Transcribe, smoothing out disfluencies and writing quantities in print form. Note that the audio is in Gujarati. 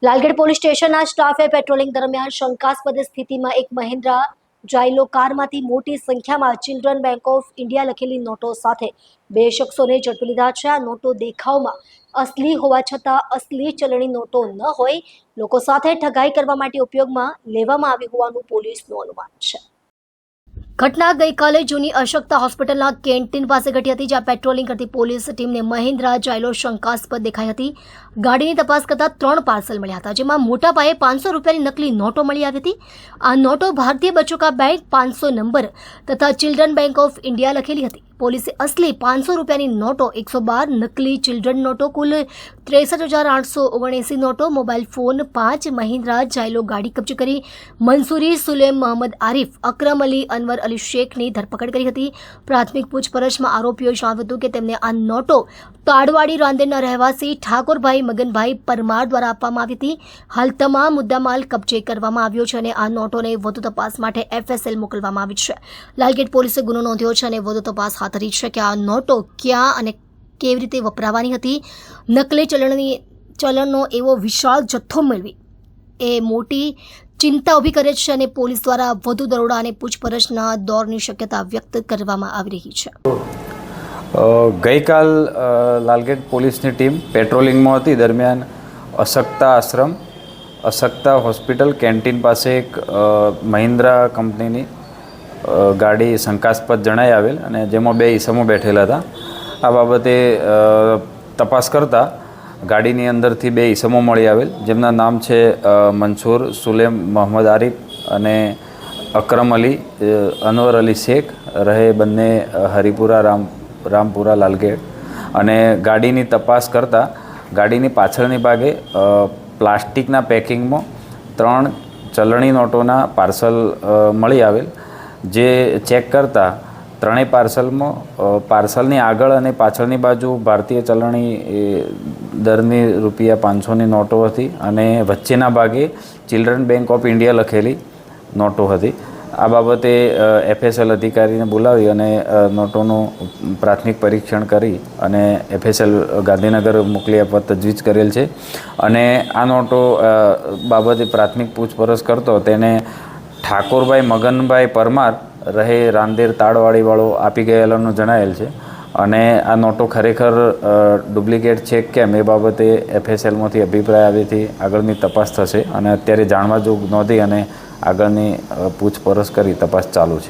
લાલગેટ પોલીસ સ્ટેશનના સ્ટાફે પેટ્રોલિંગ દરમિયાન શંકાસ્પદ સ્થિતિમાં એક મહિન્દ્રા જાયલો કારમાંથી મોટી સંખ્યામાં ચિલ્ડ્રન બેંક ઓફ ઇન્ડિયા લખેલી નોટો સાથે બે શખ્સોને ઝડપી લીધા છે. આ નોટો દેખાવમાં અસલી હોવા છતાં અસલી ચલણી નોટો ન હોય, લોકો સાથે ઠગાઈ કરવા માટે ઉપયોગમાં લેવામાં આવી હોવાનું પોલીસનું અનુમાન છે. ઘટના ગઈકાલે જૂની અશક્તા હોસ્પિટલના કેન્ટીન પાસે ઘટી હતી, જ્યાં પેટ્રોલિંગ કરતી પોલીસ ટીમને મહિન્દ્રા જાયલો શંકાસ્પદ દેખાઈ હતી. ગાડીની તપાસ કરતા 3 પાર્સલ મળ્યા હતા, જેમાં મોટા પાયે 500 રૂપિયાની નકલી નોટો મળી આવી હતી. આ નોટો ભારતીય બચોકા બેંક 500 નંબર તથા ચિલ્ડ્રન બેંક ઓફ ઇન્ડિયા લખેલી હતી. પોલીસે અસલી 500 રૂપિયાની નોટો 112, નકલી ચિલ્ડ્રન નોટો કુલ 63,879 નોટો, મોબાઈલ ફોન 5, મહિન્દ્રા જાયલો ગાડી કબજે કરી મંસૂરી સુલેમ મોહમ્મદ આરિફ, અકરમ અલી, અનવર અલી શેખની ધરપકડ કરી હતી. પ્રાથમિક પૂછપરછમાં આરોપીઓએ જણાવ્યું હતું કે તેમને આ નોટો તાડવાડી રાંદેરના રહેવાસી ઠાકોરભાઈ મગનભાઈ પરમાર દ્વારા આપવામાં આવી હતી. હાલ તમામ મુદ્દામાલ કબજે કરવામાં આવ્યો છે અને આ નોટોને વધુ તપાસ માટે FSL મોકલવામાં આવી છે. લાલગેટ પોલીસે ગુનો નોંધ્યો છે અને વધુ તપાસ હાથ ધરી છે કે આ નોટો ક્યાં અને કેવી રીતે વપરાવાની હતી. નકલી ચલણનો એવો વિશાળ જથ્થો મેળવી એ મોટી ચિંતા ઊભી કરે છે અને પોલીસ દ્વારા વધુ દરોડા અને પૂછપરછના દોરની શક્યતા વ્યક્ત કરવામાં આવી રહી છે. ગઈકાલ લાલગેટ પોલીસની ટીમ પેટ્રોલિંગમાં હતી. દરમિયાન અશક્તા આશ્રમ, અશક્તા હોસ્પિટલ કેન્ટીન પાસે એક મહિન્દ્રા કંપનીની ગાડી શંકાસ્પદ જણાઈ આવેલ અને જેમાં 2 ઈસમો બેઠેલા હતા. આ બાબતે તપાસ કરતા ગાડીની અંદરથી 2 ઈસમો મળી આવેલ, જેમના નામ છે મંસૂર સુલેમ મોહમ્મદ આરિફ અને અકરમ અલી અનવર અલી શેખ, રહે બંને હરિપુરા રામપુરા લાલગેટ. અને ગાડીની તપાસ કરતાં ગાડીની પાછળની ભાગે પ્લાસ્ટિકના પેકિંગમાં 3 ચલણી નોટોના પાર્સલ મળી આવેલ, જે ચેક કરતાં ત્રણેય પાર્સલમાં પાર્સલની આગળ અને પાછળની બાજુ ભારતીય ચલણી દરની ₹500ની નોટો હતી અને વચ્ચેના ભાગે ચિલ્ડ્રન બેંક ઓફ ઇન્ડિયા લખેલી નોટો હતી. આ બાબતે FSL અધિકારીને બોલાવી અને નોટોનું પ્રાથમિક પરીક્ષણ કરી અને FSL ગાંધીનગર મોકલી આપવા તજવીજ કરેલ છે. અને આ નોટો બાબતે પ્રાથમિક પૂછપરછ કરતો તેને ઠાકોરભાઈ મગનભાઈ પરમાર, રહે રાંદેર તાડવાડીવાળો આપી ગયેલાનું જણાયેલ છે. અને આ નોટો ખરેખર ડુપ્લિકેટ છે કેમ એ બાબતે FSLમાંથી અભિપ્રાય આવ્યાથી આગળની તપાસ થશે અને અત્યારે જાણવા જોગ નોંધી અને આગળની પૂછપરછ કરી તપાસ ચાલુ છે.